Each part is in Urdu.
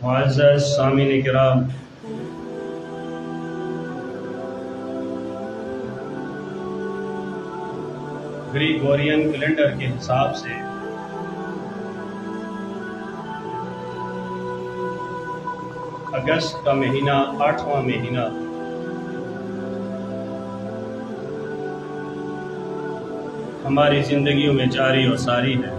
معزز سامعین کرام، گریگورین کیلنڈر کے حساب سے اگست کا مہینہ 8واں مہینہ ہماری زندگیوں میں جاری و ساری ہے۔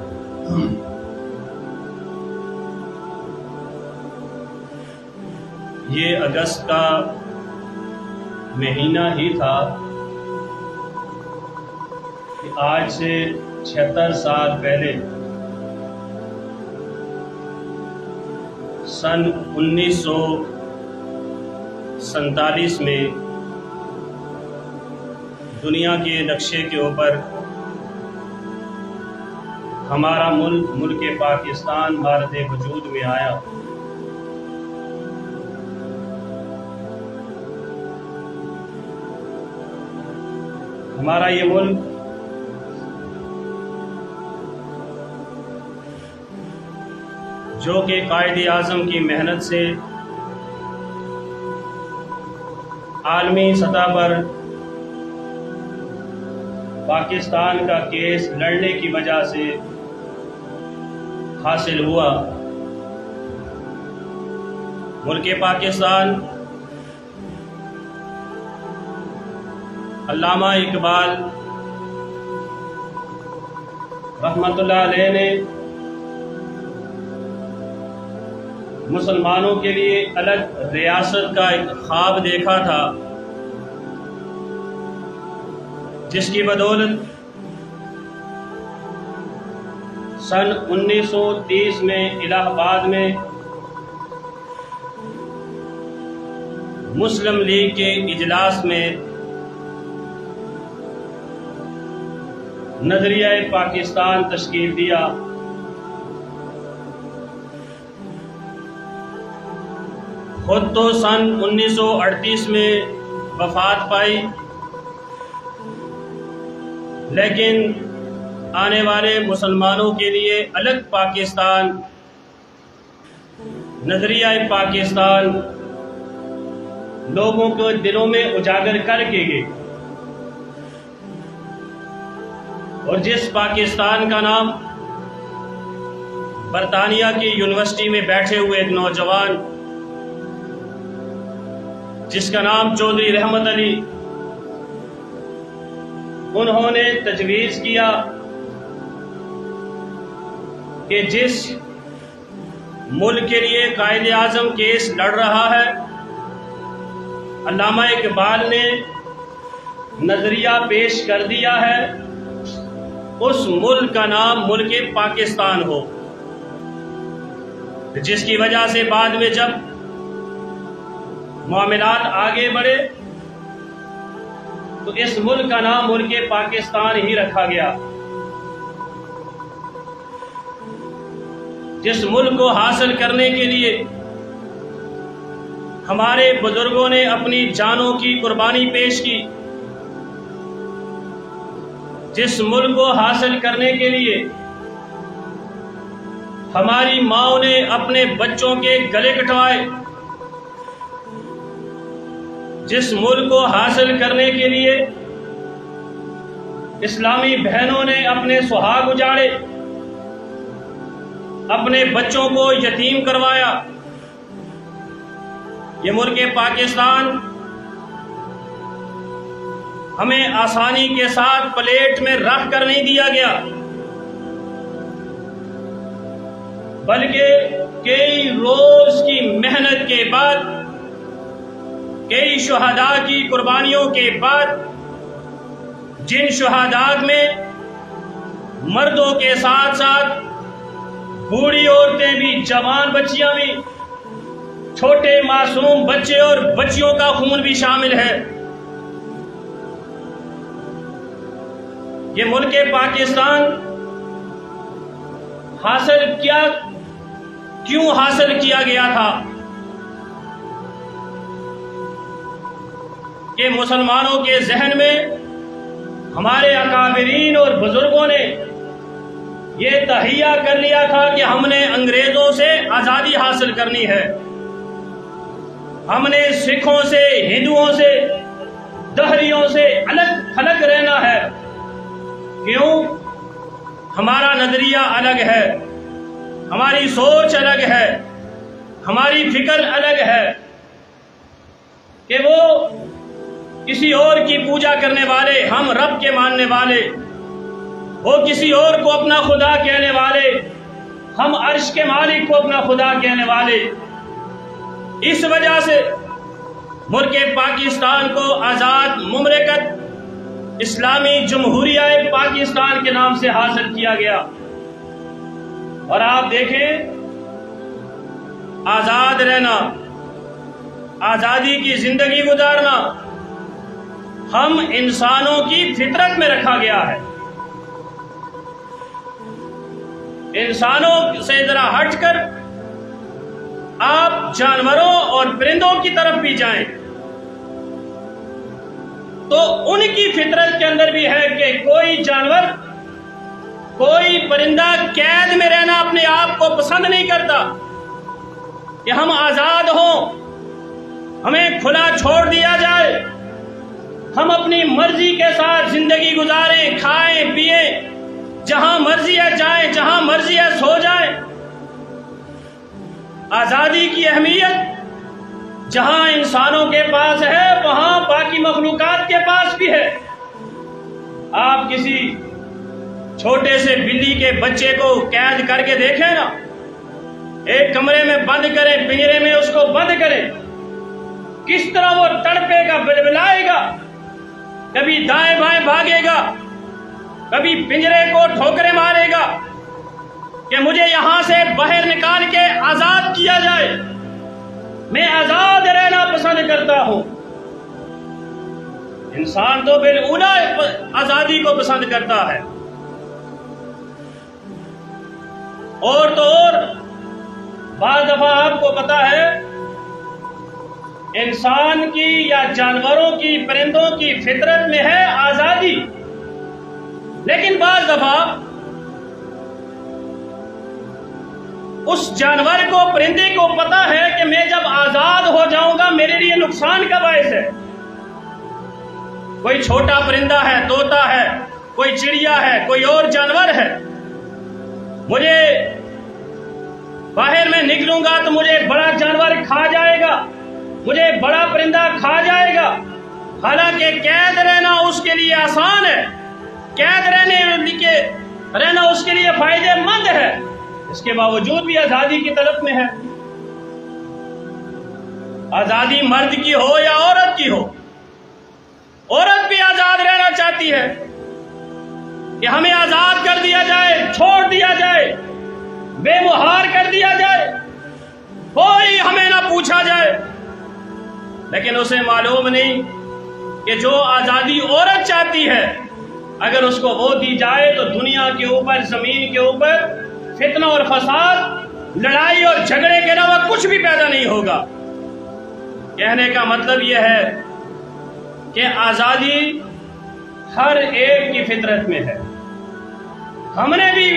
یہ اگست کا مہینہ ہی تھا کہ آج سے 76 سال پہلے سن 1947 میں دنیا کے نقشے کے اوپر ہمارا ملک پاکستان بھارت وجود میں آیا۔ ہمارا یہ ملک جو کہ قائد اعظم کی محنت سے عالمی سطح پر پاکستان کا کیس لڑنے کی وجہ سے حاصل ہوا۔ ملک پاکستان علامہ اقبال رحمت اللہ علیہ نے مسلمانوں کے لیے الگ ریاست کا ایک خواب دیکھا تھا، جس کی بدولت سن 1930 میں الہ آباد میں مسلم لیگ کے اجلاس میں نظریہ پاکستان تشکیل دیا۔ خود تو سن 1938 میں وفات پائی، لیکن آنے والے مسلمانوں کے لیے الگ پاکستان، نظریہ پاکستان لوگوں کو دلوں میں اجاگر کر کے گئے، اور جس پاکستان کا نام برطانیہ کی یونیورسٹی میں بیٹھے ہوئے ایک نوجوان جس کا نام چودھری رحمت علی، انہوں نے تجویز کیا کہ جس ملک کے لیے قائد اعظم کیس لڑ رہا ہے، علامہ اقبال نے نظریہ پیش کر دیا ہے، اس ملک کا نام ملک پاکستان ہو، جس کی وجہ سے بعد میں جب معاملات آگے بڑھے تو اس ملک کا نام ملک پاکستان ہی رکھا گیا۔ جس ملک کو حاصل کرنے کے لیے ہمارے بزرگوں نے اپنی جانوں کی قربانی پیش کی، جس ملک کو حاصل کرنے کے لیے ہماری ماؤں نے اپنے بچوں کے گلے کٹوائے، جس ملک کو حاصل کرنے کے لیے اسلامی بہنوں نے اپنے سہاگ اجاڑے، اپنے بچوں کو یتیم کروایا، یہ ملک پاکستان ہمیں آسانی کے ساتھ پلیٹ میں رکھ کر نہیں دیا گیا، بلکہ کئی روز کی محنت کے بعد، کئی شہداء کی قربانیوں کے بعد، جن شہداء میں مردوں کے ساتھ ساتھ بوڑھی عورتیں بھی، جوان بچیاں بھی، چھوٹے معصوم بچے اور بچیوں کا خون بھی شامل ہے۔ یہ ملک پاکستان کیوں حاصل کیا گیا تھا کہ مسلمانوں کے ذہن میں ہمارے اکابرین اور بزرگوں نے یہ تہیہ کر لیا تھا کہ ہم نے انگریزوں سے آزادی حاصل کرنی ہے، ہم نے سکھوں سے، ہندوؤں سے، دہریوں سے الگ تھلگ رہنا ہے۔ کیوں؟ ہمارا نظریہ الگ ہے، ہماری سوچ الگ ہے، ہماری فکر الگ ہے کہ وہ کسی اور کی پوجا کرنے والے، ہم رب کے ماننے والے، وہ کسی اور کو اپنا خدا کہنے والے، ہم عرش کے مالک کو اپنا خدا کہنے والے۔ اس وجہ سے ملک پاکستان کو آزاد مملکت اسلامی جمہوریہ پاکستان کے نام سے حاصل کیا گیا۔ اور آپ دیکھیں، آزاد رہنا، آزادی کی زندگی گزارنا ہم انسانوں کی فطرت میں رکھا گیا ہے۔ انسانوں سے ذرا ہٹ کر آپ جانوروں اور پرندوں کی طرف بھی جائیں تو ان کی فطرت کے اندر بھی ہے کہ کوئی جانور، کوئی پرندہ قید میں رہنا اپنے آپ کو پسند نہیں کرتا، کہ ہم آزاد ہوں، ہمیں کھلا چھوڑ دیا جائے، ہم اپنی مرضی کے ساتھ زندگی گزاریں، کھائیں پیئیں، جہاں مرضی ہے جائیں، جہاں مرضی ہے سو جائیں۔ آزادی کی اہمیت جہاں انسانوں کے پاس ہے وہاں باقی مخلوقات کے پاس بھی ہے۔ آپ کسی چھوٹے سے بلی کے بچے کو قید کر کے دیکھیں نا، ایک کمرے میں بند کریں، پنجرے میں اس کو بند کریں، کس طرح وہ تڑپے گا، بلبلائے گا، کبھی دائیں بائیں بھاگے گا، کبھی پنجرے کو ٹھوکریں مارے گا کہ مجھے یہاں سے باہر نکال کے آزاد کیا جائے، میں آزاد رہنا پسند کرتا ہوں۔ انسان تو بالاولیٰ آزادی کو پسند کرتا ہے، اور تو اور بعض دفعہ آپ کو پتا ہے انسان کی یا جانوروں کی، پرندوں کی فطرت میں ہے آزادی، لیکن بعض دفعہ اس جانور کو، پرندے کو پتا ہے کہ میں جب آزاد ہو جاؤں گا میرے لیے نقصان کا باعث ہے۔ کوئی چھوٹا پرندہ ہے، طوطا ہے، کوئی چڑیا ہے، کوئی اور جانور ہے، مجھے باہر میں نکلوں گا تو مجھے بڑا جانور کھا جائے گا، مجھے بڑا پرندہ کھا جائے گا۔ حالانکہ قید رہنا اس کے لیے آسان ہے، قید رہنا اس کے لیے فائدہ مند ہے، اس کے باوجود بھی آزادی کی طلب میں ہے۔ آزادی مرد کی ہو یا عورت کی ہو، عورت بھی آزاد رہنا چاہتی ہے کہ ہمیں آزاد کر دیا جائے، چھوڑ دیا جائے، بے مہار کر دیا جائے، کوئی ہمیں نہ پوچھا جائے۔ لیکن اسے معلوم نہیں کہ جو آزادی عورت چاہتی ہے اگر اس کو وہ دی جائے تو دنیا کے اوپر، زمین کے اوپر فتنہ اور فساد، لڑائی اور جھگڑے کے علاوہ کچھ بھی پیدا نہیں ہوگا۔ کہنے کا مطلب یہ ہے کہ آزادی ہر ایک کی فطرت میں ہے۔ ہم نے بھی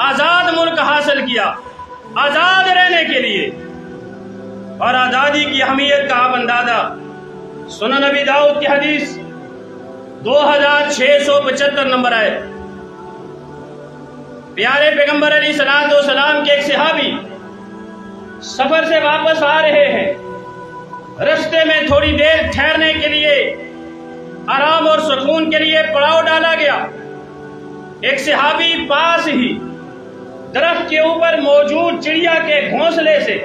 آزاد ملک حاصل کیا آزاد رہنے کے لیے، اور آزادی کی اہمیت کا آپ اندازہ سنن نبی داؤد کی حدیث 2675 نمبر ہے۔ پیارے پیغمبر علیہ الصلوۃ والسلام کے ایک صحابی سفر سے واپس آ رہے ہیں، رستے میں تھوڑی دیر ٹھہرنے کے لیے، آرام اور سکون کے لیے پڑاؤ ڈالا گیا۔ ایک صحابی پاس ہی درخت کے اوپر موجود چڑیا کے گھونسلے سے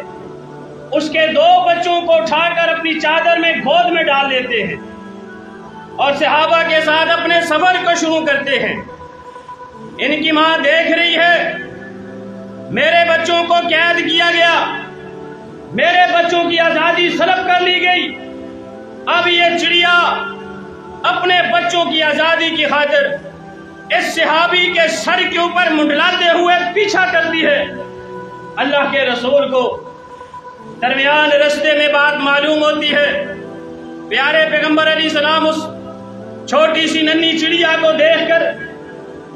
اس کے 2 بچوں کو اٹھا کر اپنی چادر میں گود میں ڈال دیتے ہیں اور صحابہ کے ساتھ اپنے سفر کو شروع کرتے ہیں۔ ان کی ماں دیکھ رہی ہے میرے بچوں کو قید کیا گیا، میرے بچوں کی آزادی سلب کر لی گئی، اب یہ چڑیا اپنے بچوں کی آزادی کی خاطر اس صحابی کے سر کے اوپر منڈلاتے ہوئے پیچھا کرتی ہے۔ اللہ کے رسول کو درمیان رستے میں بات معلوم ہوتی ہے۔ پیارے پیغمبر علیہ السلام اس چھوٹی سی ننھی چڑیا کو دیکھ کر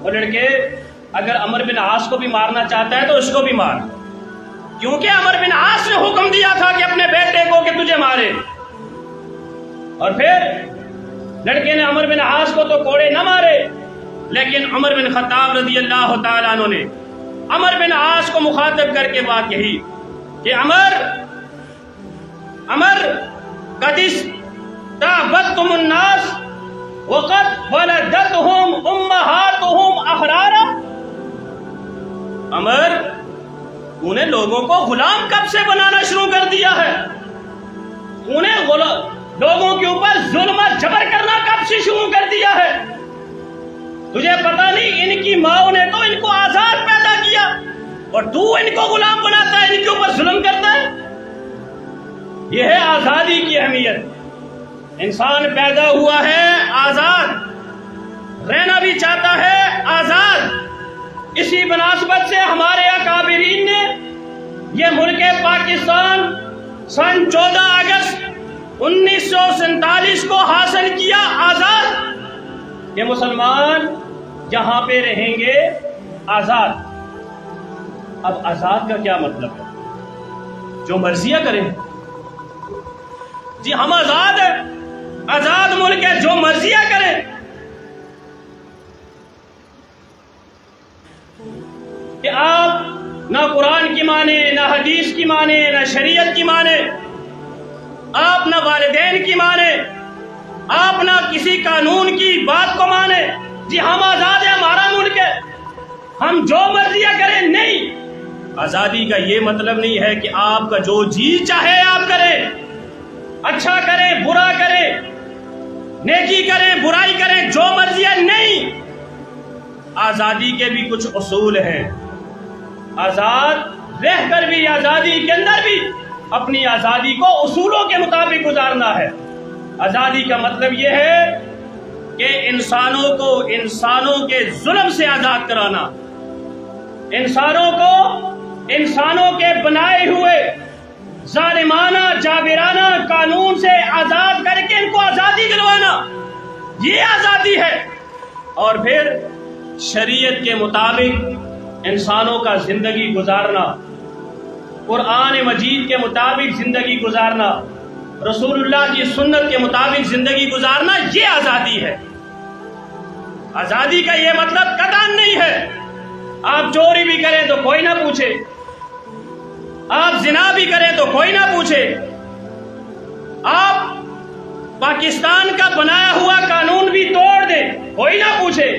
وہ لڑکے اگر عمر بن عاص کو بھی مارنا چاہتا ہے تو اس کو بھی مار، کیونکہ عمر بن عاص نے حکم دیا تھا کہ اپنے بیٹے کو کہ تجھے مارے۔ اور پھر لڑکے نے عمر بن عاص کو تو کوڑے نہ مارے، لیکن عمر بن خطاب رضی اللہ تعالیٰ عنہ نے عمر بن عاص کو مخاطب کر کے بات کہی کہ عمر قد استعبدتم الناس وقد ولدتهم امہاتهم احرارا۔ عمر، تو نے لوگوں کو غلام کب سے بنانا شروع کر دیا ہے؟ تو نے لوگوں کے اوپر ظلم و جبر کرنا کب سے شروع کر دیا ہے؟ تجھے پتا نہیں ان کی ماں نے تو ان کو آزاد پیدا کیا اور تو ان کو غلام بناتا ہے، ان کے اوپر ظلم کرتا ہے؟ یہ ہے آزادی کی اہمیت۔ انسان پیدا ہوا ہے آزاد، رہنا بھی چاہتا ہے آزاد۔ اسی مناسبت سے ہمارے اکابرین نے یہ ملک پاکستان سن 14 اگست 1947 کو حاصل کیا آزاد، کہ مسلمان جہاں پہ رہیں گے آزاد۔ اب آزاد کا کیا مطلب ہے؟ جو مرضیاں کریں؟ جی ہم آزاد ہیں، آزاد ملک ہے، جو مرضیاں کریں۔ کہ آپ نہ قرآن کی مانے، نہ حدیث کی مانے، نہ شریعت کی مانے، آپ نہ والدین کی مانے، آپ نہ کسی قانون کی بات کو مانے۔ جی ہم آزاد ہیں، ہمارا ملک ہے، ہم جو مرضیاں کریں؟ نہیں، آزادی کا یہ مطلب نہیں ہے کہ آپ کا جو جی چاہے آپ کریں، اچھا کریں، برا کریں، نیکی کریں، برائی کریں، جو مرضیاں۔ نہیں، آزادی کے بھی کچھ اصول ہیں۔ آزاد رہ کر بھی، آزادی کے اندر بھی اپنی آزادی کو اصولوں کے مطابق گزارنا ہے۔ آزادی کا مطلب یہ ہے کہ انسانوں کو انسانوں کے ظلم سے آزاد کرانا، انسانوں کو انسانوں کے بنائے ہوئے ظالمانہ جابرانہ قانون سے آزاد کر کے ان کو آزادی دلوانا، یہ آزادی ہے۔ اور پھر شریعت کے مطابق انسانوں کا زندگی گزارنا، قرآن مجید کے مطابق زندگی گزارنا، رسول اللہ کی سنت کے مطابق زندگی گزارنا، یہ آزادی ہے۔ آزادی کا یہ مطلب قطعاً نہیں ہے آپ چوری بھی کریں تو کوئی نہ پوچھے، آپ زنا بھی کریں تو کوئی نہ پوچھے، آپ پاکستان کا بنایا ہوا قانون بھی توڑ دیں کوئی نہ پوچھے۔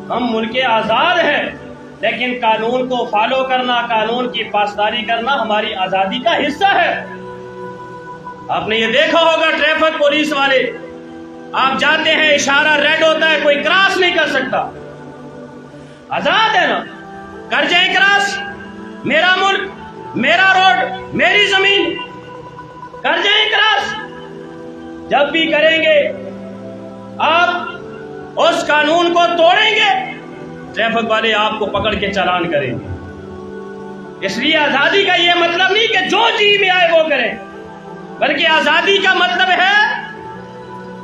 ہم ملک آزاد ہیں، لیکن قانون کو فالو کرنا، قانون کی پاسداری کرنا ہماری آزادی کا حصہ ہے۔ آپ نے یہ دیکھا ہوگا ٹریفک پولیس والے، آپ جاتے ہیں، اشارہ ریڈ ہوتا ہے، کوئی کراس نہیں کر سکتا، آزاد ہے نا، کر جائیں کراس، میرا ملک، میرا روڈ، میری زمین، کر جائیں کراس۔ جب بھی کریں گے آپ اس قانون کو توڑیں گے، ٹریفک والے آپ کو پکڑ کے چالان کریں گے۔ اس لیے آزادی کا یہ مطلب نہیں کہ جو جی میں آئے وہ کریں، بلکہ آزادی کا مطلب ہے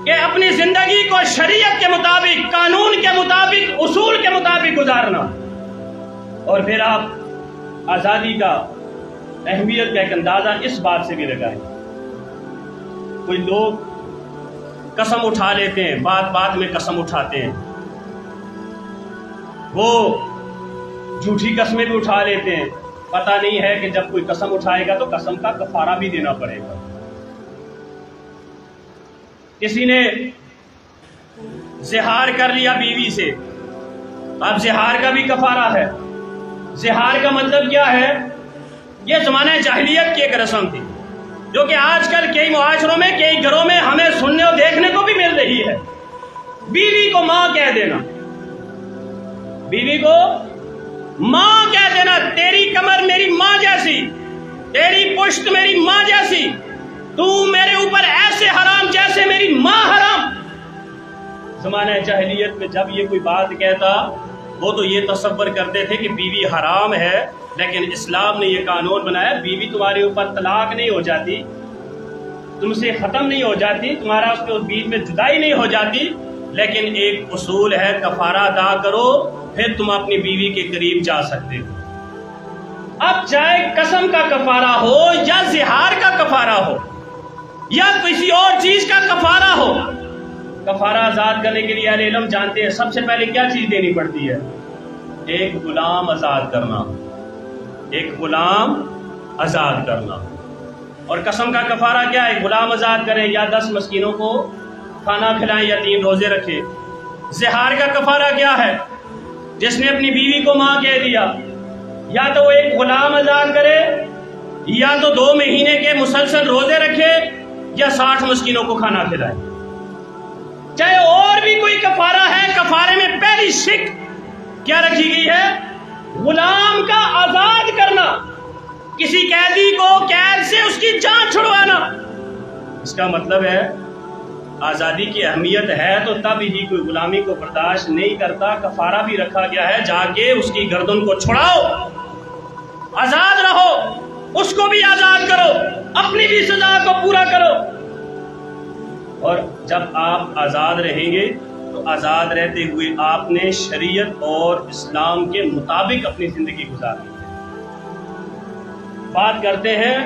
کہ اپنی زندگی کو شریعت کے مطابق، قانون کے مطابق، اصول کے مطابق گزارنا۔ اور پھر آپ آزادی کا اہمیت کا ایک اندازہ اس بات سے بھی لگائیں، کوئی لوگ قسم اٹھا لیتے ہیں، بات بات میں قسم اٹھاتے ہیں، وہ جھوٹی قسمیں بھی اٹھا لیتے ہیں، پتہ نہیں ہے کہ جب کوئی قسم اٹھائے گا تو قسم کا کفارہ بھی دینا پڑے گا۔ کسی نے زہار کر لیا بیوی سے، اب زہار کا بھی کفارہ ہے۔ زہار کا مطلب کیا ہے؟ یہ زمانہ جاہلیت کی ایک رسم تھی، جو کہ آج کل کئی معاشروں میں، کئی گھروں میں ہمیں سننے اور دیکھنے کو بھی مل رہی ہے۔ بیوی کو ماں کہہ دینا، بیوی کو ماں کہہ دینا، تیری کمر میری ماں جیسی، تیری پشت میری ماں جیسی، تو میرے اوپر ایسے حرام جیسے میری ماں حرام۔ زمانہ جاہلیت میں جب یہ کوئی بات کہتا، وہ تو یہ تصور کرتے تھے کہ بیوی حرام ہے، لیکن اسلام نے یہ قانون بنایا، بیوی تمہارے اوپر طلاق نہیں ہو جاتی، تم سے ختم نہیں ہو جاتی، تمہارا اس کے بیچ میں جدائی نہیں ہو جاتی، لیکن ایک اصول ہے، کفارہ ادا کرو پھر تم اپنی بیوی کے قریب جا سکتے ہو۔ اب چاہے قسم کا کفارہ ہو یا زہار کا کفارہ ہو یا کسی اور چیز کا کفارہ ہو، کفارہ آزاد کرنے کے لیے اہل علم جانتے ہیں سب سے پہلے کیا چیز دینی پڑتی ہے؟ ایک غلام آزاد کرنا، ایک غلام آزاد کرنا۔ اور قسم کا کفارہ کیا ہے؟ غلام آزاد کریں یا 10 مسکینوں کو کھانا کھلائیں یا 3 روزے رکھیں۔ زہار کا کفارہ کیا ہے؟ جس نے اپنی بیوی کو ماں کہہ دیا، یا تو وہ ایک غلام آزاد کرے یا تو 2 مہینے کے مسلسل روزے رکھے یا 60 مسکینوں کو کھانا کھلائے۔ چاہے اور بھی کوئی کفارہ ہے، کفارے میں پہلی شک کیا رکھی گئی ہے؟ غلام کا آزاد کرنا، کسی قیدی کو قید سے اس کی جان چھڑوانا۔ اس کا مطلب ہے آزادی کی اہمیت ہے تو تب ہی کوئی غلامی کو برداشت نہیں کرتا۔ کفارہ بھی رکھا گیا ہے، جا کے اس کی گردن کو چھڑاؤ، آزاد رہو، اس کو بھی آزاد کرو، اپنی بھی سزا کو پورا کرو۔ اور جب آپ آزاد رہیں گے تو آزاد رہتے ہوئے آپ نے شریعت اور اسلام کے مطابق اپنی زندگی گزارنی ہے۔ بات کرتے ہیں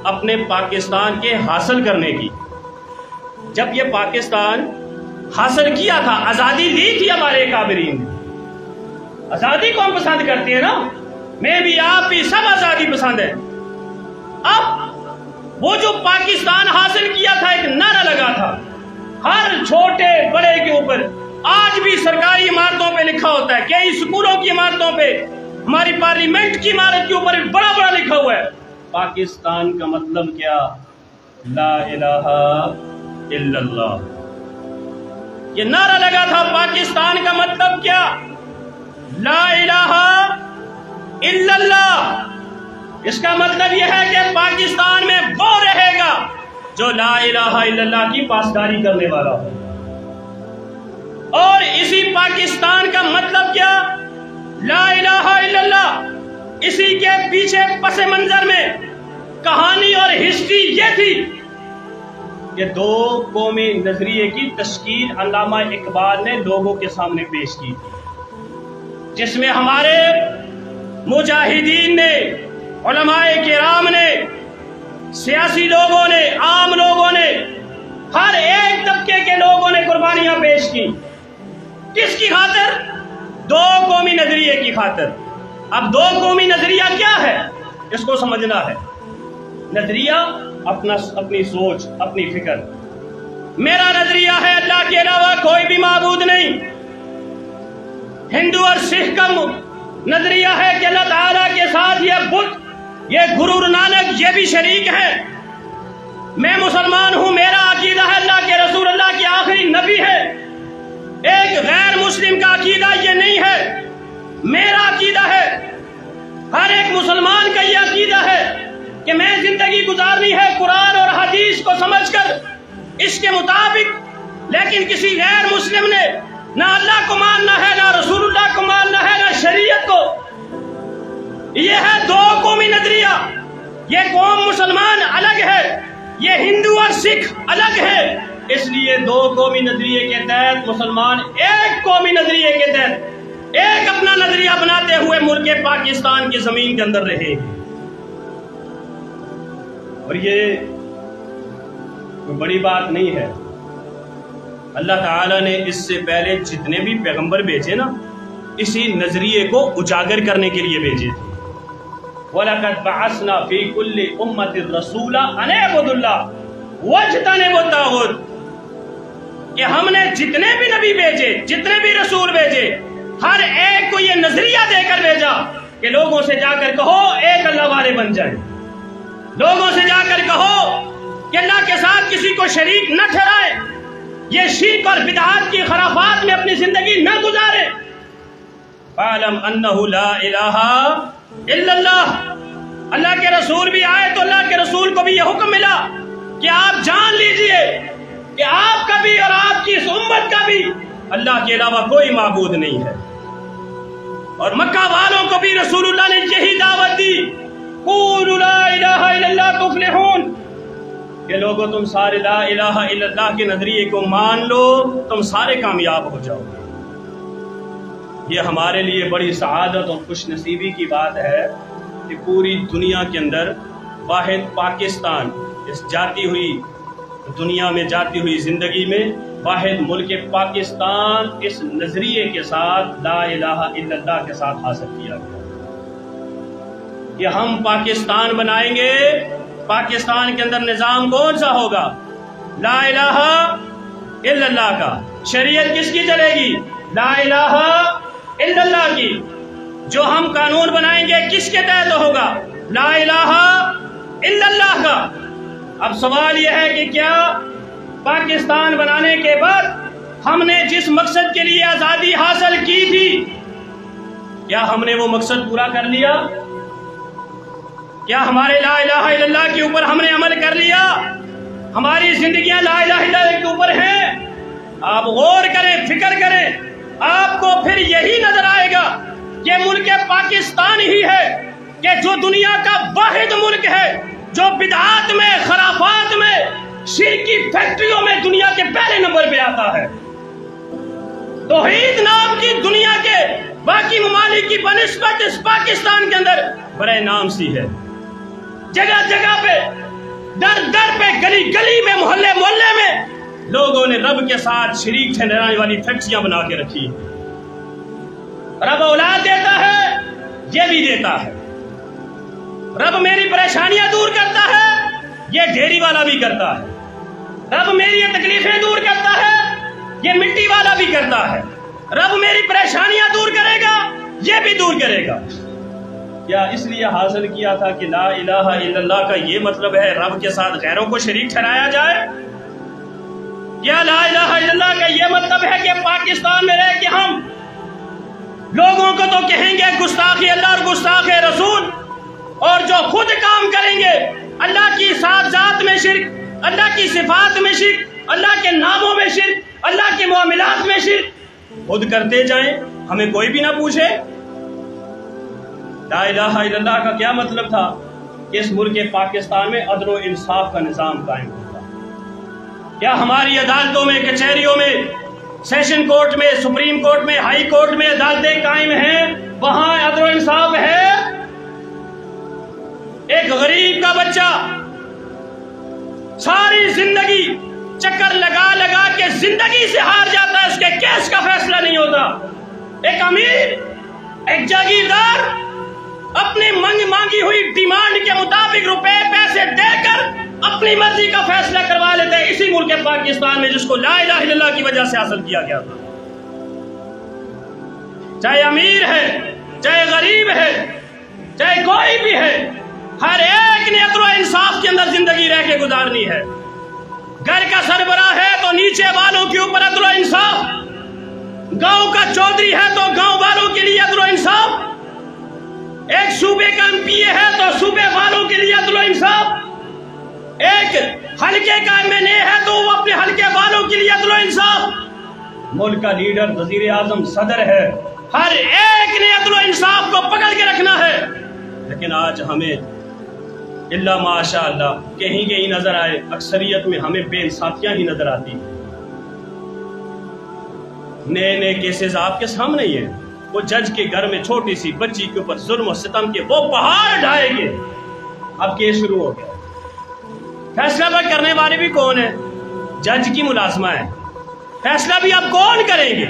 اپنے پاکستان کے حاصل کرنے کی۔ جب یہ پاکستان حاصل کیا تھا، آزادی دی تھی ہمارے کابرین نے، آزادی کو ہم پسند کرتے ہیں نا، میں بھی آپ بھی سب آزادی پسند ہے۔ اب وہ جو پاکستان حاصل کیا تھا، ایک نعرہ لگا تھا ہر چھوٹے بڑے کے اوپر، آج بھی سرکاری عمارتوں پہ لکھا ہوتا ہے، کئی اسکولوں کی عمارتوں پہ، ہماری پارلیمنٹ کی عمارت کے اوپر بڑا بڑا لکھا ہوا ہے پاکستان کا مطلب کیا؟ لا الہ الا اللہ۔ یہ نعرہ لگا تھا پاکستان کا مطلب کیا؟ لا الہ الا اللہ۔ اس کا مطلب یہ ہے کہ پاکستان میں وہ رہے گا جو لا الہ الا اللہ کی پاسداری کرنے والا ہو۔ اور اسی پاکستان کا مطلب کیا؟ لا الہ الا اللہ۔ اسی کے پیچھے پس منظر میں کہانی اور ہسٹری یہ تھی کہ 2 قومی نظریے کی تشکیل علامہ اقبال نے لوگوں کے سامنے پیش کی، جس میں ہمارے مجاہدین نے، علماء کرام نے، سیاسی لوگوں نے، عام لوگوں نے، ہر ایک طبقے کے لوگوں نے قربانیاں پیش کی۔ کس کی خاطر؟ 2 قومی نظریے کی خاطر۔ اب 2 قومی نظریہ کیا ہے؟ اس کو سمجھنا ہے۔ نظریہ اپنی سوچ، اپنی فکر۔ میرا نظریہ ہے اللہ کے علاوہ کوئی بھی معبود نہیں۔ ہندو اور سکھ کا نظریہ ہے کہ اللہ تعالیٰ کے ساتھ یہ بدھ، یہ گرو نانک، یہ بھی شریک ہے۔ میں مسلمان ہوں، میرا عقیدہ ہے اللہ کے رسول اللہ کی آخری نبی ہے۔ ایک غیر مسلم کا عقیدہ یہ نہیں ہے، میرا عقیدہ ہے۔ ہر ایک مسلمان کا یہ عقیدہ ہے کہ میں زندگی گزارنی ہے قرآن اور حدیث کو سمجھ کر، اس کے مطابق۔ لیکن کسی غیر مسلم نے نہ اللہ کو ماننا ہے، نہ رسول اللہ کو ماننا ہے، نہ شریعت کو۔ یہ ہے 2 قومی نظریہ۔ یہ قوم مسلمان الگ ہے، یہ ہندو اور سکھ الگ ہے۔ اس لیے 2 قومی نظریے کے تحت مسلمان ایک قومی نظریے کے تحت ایک اپنا نظریہ بناتے ہوئے ملک پاکستان کی زمین کے اندر رہے۔ اور یہ کوئی بڑی بات نہیں ہے۔ اللہ تعالیٰ نے اس سے پہلے جتنے بھی پیغمبر بھیجے نا، اسی نظریے کو اجاگر کرنے کے لیے بھیجے تھے۔ وَلَقَدْ بَعَثْنَا فِي كُلِّ أُمَّةٍ رَسُولًا أَنِ اعْبُدُوا اللَّهَ وَاجْتَنِبُوا الطَّاغُوتَ، کہ ہم نے جتنے بھی نبی بھیجے، جتنے بھی رسول بھیجے، ہر ایک کو یہ نظریہ دے کر بھیجا کہ لوگوں سے جا کر کہو ایک اللہ والے بن جائیں، لوگوں سے جا کر کہو کہ اللہ کے ساتھ کسی کو شریک نہ ٹھہرائیں، یہ شرک اور بدعات کی خرافات میں اپنی زندگی نہ گزارے۔ فَاعْلَمْ أَنَّهُ لَا إِلَٰهَ إِلَّا اللَّهُ۔ اللہ کے رسول بھی آئے تو اللہ کے رسول کو بھی یہ حکم ملا کہ آپ جان لیجئے کہ آپ کا بھی اور آپ کی اس امت کا بھی اللہ کے علاوہ کوئی معبود نہیں ہے۔ اور مکہ والوں کو بھی رسول اللہ نے یہی دعوت دی، قولوا لا الہ الا اللہ تفلحون، کہ لوگوں تم سارے لا الہ الا اللہ کے نظریے کو مان لو، تم سارے کامیاب ہو جاؤ گے۔ یہ ہمارے لیے بڑی سعادت اور خوش نصیبی کی بات ہے کہ پوری دنیا کے اندر واحد پاکستان، اس جاتی ہوئی دنیا میں جاتی ہوئی زندگی میں واحد ملک پاکستان اس نظریے کے ساتھ لا الہ الا اللہ کے ساتھ حاصل کیا گیا کہ ہم پاکستان بنائیں گے۔ پاکستان کے اندر نظام کون سا ہوگا؟ لا الہ الا اللہ کا۔ شریعت کس کی چلے گی؟ لا الہ الا اللہ کی۔ جو ہم قانون بنائیں گے کس کے تحت ہوگا؟ لا الہ الا اللہ کا۔ اب سوال یہ ہے کہ کیا پاکستان بنانے کے بعد ہم نے جس مقصد کے لیے آزادی حاصل کی تھی، کیا ہم نے وہ مقصد پورا کر لیا؟ کیا ہمارے لا الہ الا اللہ کے اوپر ہم نے عمل کر لیا؟ ہماری زندگیاں لا الہ الا اللہ کے اوپر ہیں؟ آپ غور کریں، فکر کریں، آپ کو پھر یہی نظر آئے گا کہ ملک پاکستان ہی ہے کہ جو دنیا کا واحد ملک ہے جو بدعات میں، خرافات میں، شرک کی فیکٹریوں میں دنیا کے پہلے نمبر پہ آتا ہے۔ توحید نام کی دنیا کے باقی ممالک کی بنسبت اس پاکستان کے اندر برائے نام سی ہے۔ جگہ جگہ پہ، در در پہ، گلی گلی میں، محلے محلے میں لوگوں نے رب کے ساتھ شریک ٹھہرانے والی فیکٹریاں بنا کے رکھی۔ رب اولاد دیتا ہے، یہ بھی دیتا ہے۔ رب میری پریشانیاں دور کرتا ہے، یہ ڈھیری والا بھی کرتا ہے۔ رب میری یہ تکلیفیں دور کرتا ہے، یہ مٹی والا بھی کرتا ہے۔ رب میری پریشانیاں دور کرے گا، یہ بھی دور کرے گا۔ کیا اس لیے حاصل کیا تھا کہ لا الہ الا اللہ کا یہ مطلب ہے رب کے ساتھ غیروں کو شریک ٹھہرایا جائے؟ کیا لا الہ الا اللہ کا یہ مطلب ہے کہ پاکستان میں رہ کے ہم لوگوں کو تو کہیں گے گستاخ اللہ اور گستاخ رسول، اور جو خود کام کریں گے اللہ کی ذات میں شرک، اللہ کی صفات میں شرک، اللہ کے ناموں میں شرک، اللہ کے معاملات میں شرک خود کرتے جائیں، ہمیں کوئی بھی نہ پوچھے؟ لا الہ الا اللہ کا کیا مطلب تھا؟ کہ اس ملک پاکستان میں عدل و انصاف کا نظام قائم ہوگا۔ کیا ہماری عدالتوں میں، کچہریوں میں، سیشن کورٹ میں، سپریم کورٹ میں، ہائی کورٹ میں عدالتیں قائم ہیں، وہاں عدل و انصاف ہے؟ ایک غریب کا بچہ ساری زندگی چکر لگا لگا کے زندگی سے ہار جاتا ہے، اس کے کیس کا فیصلہ نہیں ہوتا۔ ایک امیر، ایک جاگیردار اپنی مانگی ہوئی ڈیمانڈ کے مطابق روپے پیسے دے کر اپنی مرضی کا فیصلہ کروا لیتے ہیں اسی ملک پاکستان میں، جس کو لا الہ الا اللہ کی وجہ سے حاصل کیا گیا تھا۔ چاہے امیر ہے، چاہے غریب ہے، چاہے کوئی بھی ہے، ہر ایک نے عدل و انصاف کے اندر زندگی رہ کے گزارنی ہے۔ گھر کا سربراہ ہے تو نیچے والوں کے اوپر عدل و انصاف، گاؤں کا چودھری ہے تو گاؤں والوں کے لیے عدل و انصاف، ایک صوبے کا ایم پی اے ہے تو صوبے والوں کے لیے عدل و انصاف، ایک حلقے کا ایم این اے ہے تو وہ اپنے حلقے والوں کے لیے عدل و انصاف، ملک کا لیڈر، وزیر اعظم، صدر ہے، ہر ایک نے عدل و انصاف کو پکڑ کے رکھنا ہے۔ لیکن آج ہمیں اللہ ماشاء اللہ کہیں کہیں نظر آئے، اکثریت میں ہمیں بے انصافیاں ہی نظر آتی ہیں۔ نئے نئے کیسز آپ کے سامنے ہی ہیں۔ وہ جج کے گھر میں چھوٹی سی بچی کے اوپر ظلم و ستم کے وہ پہاڑ ڈھائیں گے، اب کیس شروع ہو گیا۔ فیصلہ کرنے والے بھی کون ہیں؟ جج کی ملازمہ ہے۔ فیصلہ بھی اب کون کریں گے؟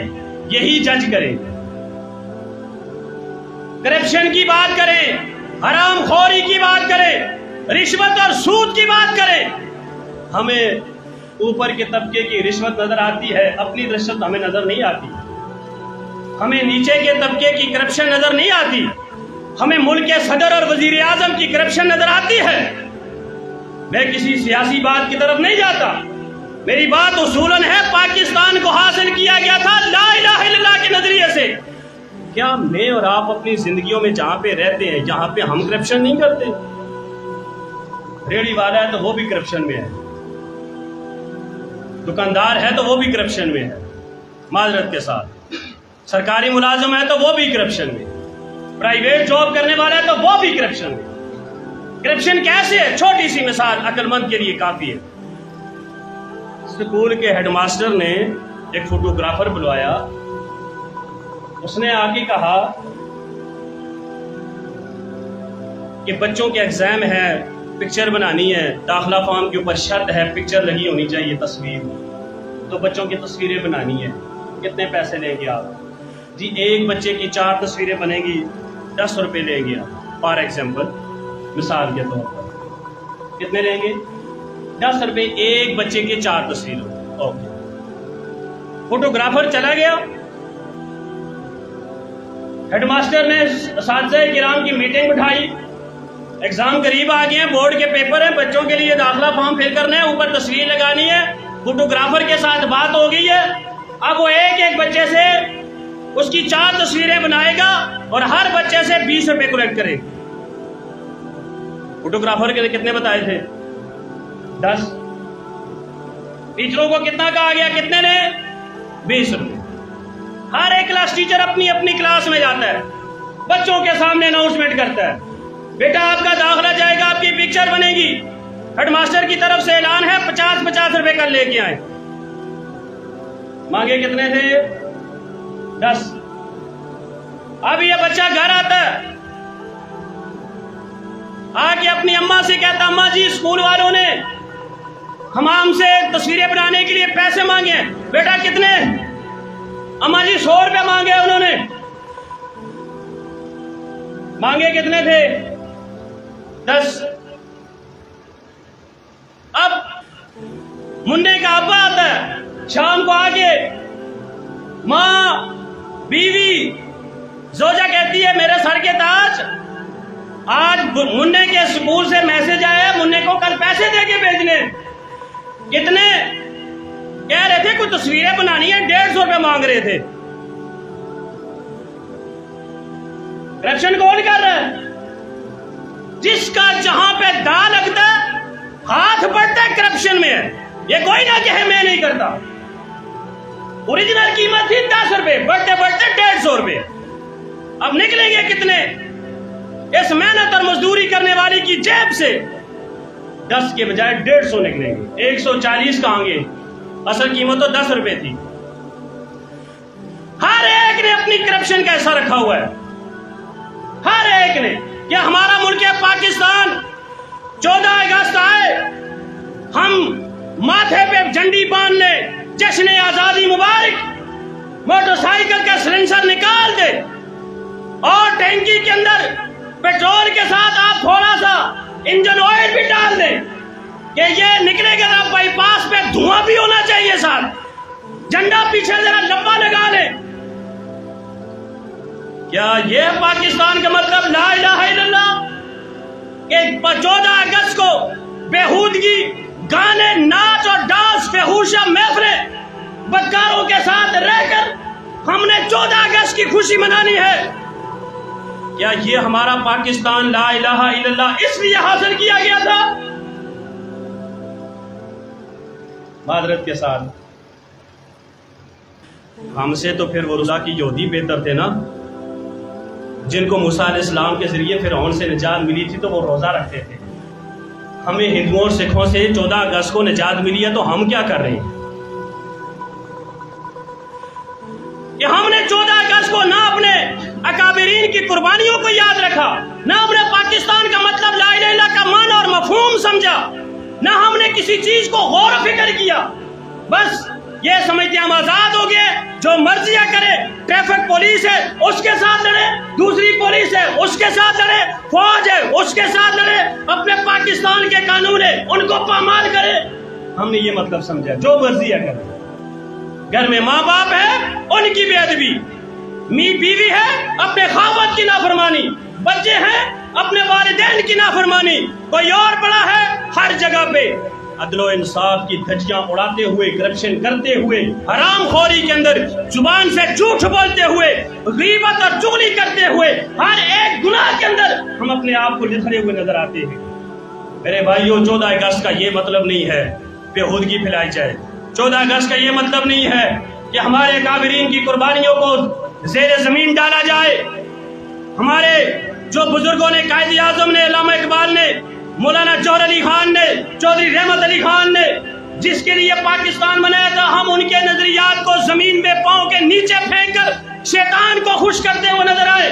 یہی جج کریں گے۔ کرپشن کی بات کریں، حرام خوری کی بات کریں، رشوت اور سود کی بات کریں، ہمیں اوپر کے طبقے کی رشوت نظر آتی ہے، اپنی رشوت ہمیں نظر نہیں آتی۔ ہمیں نیچے کے طبقے کی کرپشن نظر نہیں آتی، ہمیں ملک کے صدر اور وزیر اعظم کی کرپشن نظر آتی ہے۔ میں کسی سیاسی بات کی طرف نہیں جاتا، میری بات اصولاً ہے پاکستان کو حاصل کیا گیا تھا لا الہ الا اللہ کے نظریے سے۔ کیا میں اور آپ اپنی زندگیوں میں جہاں پہ رہتے ہیں جہاں پہ ہم کرپشن نہیں کرتے؟ ریڑھی والا ہے تو وہ بھی کرپشن میں ہے، دکاندار ہے تو وہ بھی کرپشن میں ہے، معذرت کے ساتھ سرکاری ملازم ہے تو وہ بھی کرپشن میں، پرائیویٹ جاب کرنے والا ہے تو وہ بھی کرپشن میں۔ کرپشن کیسے ہے؟ چھوٹی سی مثال عقلمند کے لیے کافی ہے۔ اسکول کے ہیڈ ماسٹر نے ایک فوٹوگرافر بلوایا، اس نے آگے کہا کہ بچوں کے ایگزام ہے، پکچر بنانی ہے، داخلہ فارم کے اوپر شرط ہے پکچر لگی ہونی چاہیے، تصویر، تو بچوں کی تصویریں بنانی ہے، کتنے پیسے لیں گے آپ؟ جی ایک بچے کی 4 تصویریں بنے گی، 10 روپے لیں گے آپ، فار ایگزامپل، مثال کے طور پر کتنے لیں گے؟ 10 روپے ایک بچے کے 4 تصویریں۔ اوکے، فوٹوگرافر چلا گیا، ہیڈ ماسٹر نے اساتذہ کرام کی میٹنگ بٹھائی، ایگزام قریب آ گئے ہیں، بورڈ کے پیپر ہیں، بچوں کے لیے داخلہ فارم فل کرنا ہے، اوپر تصویر لگانی ہے، فوٹوگرافر کے ساتھ بات ہو گئی ہے، اب وہ ایک ایک بچے سے اس کی 4 تصویریں بنائے گا اور ہر بچے سے 20 روپے کلیکٹ کرے گا۔ فوٹوگرافر کے کتنے بتائے تھے؟ 10۔ ٹیچروں کو کتنا کہا گیا؟ کتنے نے؟ 20 روپے۔ ہر ایک کلاس ٹیچر اپنی اپنی کلاس میں جاتا ہے، بچوں کے سامنے اناؤنسمنٹ کرتا ہے، بیٹا آپ کا داخلہ جائے گا، آپ کی پکچر بنے گی، ہیڈ ماسٹر کی طرف سے اعلان ہے 50 روپے کل لے کے آئیں۔ مانگے کتنے تھے؟ 10۔ اب یہ بچہ گھر آتا ہے، آ کے اپنی اماں سے کہتا، اماں جی اسکول والوں نے ہم سے تصویریں بنانے کے لیے پیسے مانگے ہیں۔ بیٹا کتنے؟ اماں جی 100 روپے مانگے انہوں نے۔ مانگے کتنے تھے؟ 10۔ اب منڈے کا ابا آتا ہے، شام کو آگے ماں بیوی زوجہ کہتی ہے میرے سر کے تاج، آج منڈے کے اسکول سے میسج آیا، منڈے کو کل پیسے دے کے بھیجنے۔ کتنے؟ کہہ رہے تھے کوئی تصویریں بنانی ہے، 150 روپے مانگ رہے تھے۔ کرپشن کون کر رہا ہے؟ جس کا جہاں پہ دا لگتا ہے ہاتھ بڑھتا ہے کرپشن میں ہے۔ یہ کوئی نہ کہے میں نہیں کرتا۔ اوریجنل قیمت تھی 10 روپے، بڑھتے بڑھتے 150 روپے۔ اب نکلیں گے کتنے؟ اس محنت اور مزدوری کرنے والی کی جیب سے 10 کے بجائے 150 نکلیں گے، 140 کہاں گے؟ اصل قیمت تو 10 روپے تھی۔ ہر ایک نے اپنی کرپشن کا حصہ رکھا ہوا ہے، ہر ایک نے۔ کہ ہمارا ملک ہے پاکستان، 14 اگست آئے، ہم ماتھے پہ جھنڈی باندھ لیں، جشن آزادی مبارک، موٹر سائیکل کا سلنسر نکال دے اور ٹینکی کے اندر پیٹرول کے ساتھ آپ تھوڑا سا انجن آئل بھی ڈال دیں کہ یہ نکلے گا نا بائی پاس پہ دھواں بھی ہونا چاہیے ساتھ، جھنڈا پیچھے ذرا لمبا لگا لیں۔ کیا یہ پاکستان کا مطلب لا الہ الا اللہ؟ کہ 14 اگست کو بےہودگی، گانے، ناچ اور ڈانس، فحوشہ محفلیں، بدکاروں کے ساتھ رہ کر ہم نے 14 اگست کی خوشی منانی ہے؟ کیا یہ ہمارا پاکستان لا الہ الا اللہ اس لیے حاصل کیا گیا تھا؟ معذرت کے ساتھ ہم سے تو پھر وہ روزہ کی یہودی بہتر تھے نا، جن کو موسیٰ علیہ السلام کے ذریعے فرعون سے نجات ملی تھی تو وہ روزہ رکھتے تھے۔ ہمیں ہندوؤں اور سکھوں سے 14 اگست کو نجات ملی ہے تو ہم کیا کر رہے ہیں؟ کہ ہم نے 14 اگست کو نہ اپنے اکابرین کی قربانیوں کو یاد رکھا، نہ اپنے پاکستان کا مطلب لا الہ الا اللہ کا معنی اور مفہوم سمجھا، نہ ہم نے کسی چیز کو غور و فکر کیا، بس یہ سمجھتے ہم آزاد ہو گئے، جو مرضیاں کرے، ٹریفک پولیس ہے اس کے ساتھ لڑے، دوسری پولیس ہے اس کے ساتھ لڑے، فوج ہے اس کے ساتھ لڑے، اپنے پاکستان کے قانون ہے ان کو پامال کرے۔ ہم نے یہ مطلب سمجھا جو مرضیاں کرے۔ گھر میں ماں باپ ہے ان کی بے ادبی، بیوی ہے اپنے خاوند کی نافرمانی، بچے ہیں اپنے والدین کی نافرمانی، کوئی اور بڑا ہے ہر جگہ پہ عدل و انصاف کی دھجیاں اڑاتے ہوئے، کرپشن کرتے ہوئے، حرام خوری کے اندر زبان سے جھوٹ بولتے ہوئے، غیبت اور چغلی کرتے ہوئے، ہر ایک گناہ کے اندر ہم اپنے آپ کو لتھڑے ہوئے نظر آتے ہیں۔ میرے بھائیوں، 14 اگست کا یہ مطلب نہیں ہے بےہودگی پھیلائی جائے، 14 اگست کا یہ مطلب نہیں ہے کہ ہمارے کابرین کی قربانیوں کو زیر زمین ڈالا جائے۔ ہمارے جو بزرگوں نے، قائد اعظم نے، علامہ اقبال نے مولانا جوہر علی خان نے، چودھری رحمت علی خان نے، جس کے لیے پاکستان بنایا تھا، ہم ان کے نظریات کو زمین میں پاؤں کے نیچے پھینک کر شیطان کو خوش کرتے ہوئے نظر آئے۔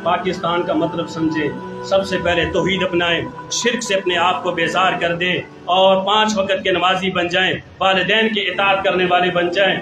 پاکستان کا مطلب سمجھے، سب سے پہلے توحید اپنائیں، شرک سے اپنے آپ کو بیزار کر دیں اور 5 وقت کے نمازی بن جائیں، والدین کی اطاعت کرنے والے بن جائیں،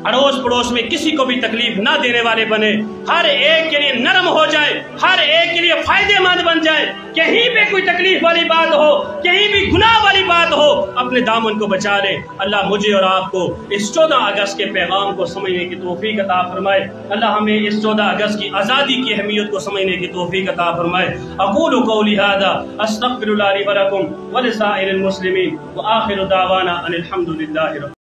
اڑوس پڑوس میں کسی کو بھی تکلیف نہ دینے والے بنے، ہر ایک کے لیے نرم ہو جائے، ہر ایک کے لیے فائدے مند بن جائے۔ کہیں پہ کوئی تکلیف والی بات ہو، کہیں بھی گناہ والی بات ہو، اپنے دامن کو بچا لیں۔ اللہ مجھے اور آپ کو اس 14 اگست کے پیغام کو سمجھنے کی توفیق عطا فرمائے۔ اللہ ہمیں اس 14 اگست کی آزادی کی اہمیت کو سمجھنے کی توفیق عطا فرمائے۔ اقول قولی ھذا استغفر اللہ لی ولکم ولسائر المسلمین وآخر دعوانا ان الحمد للہ رب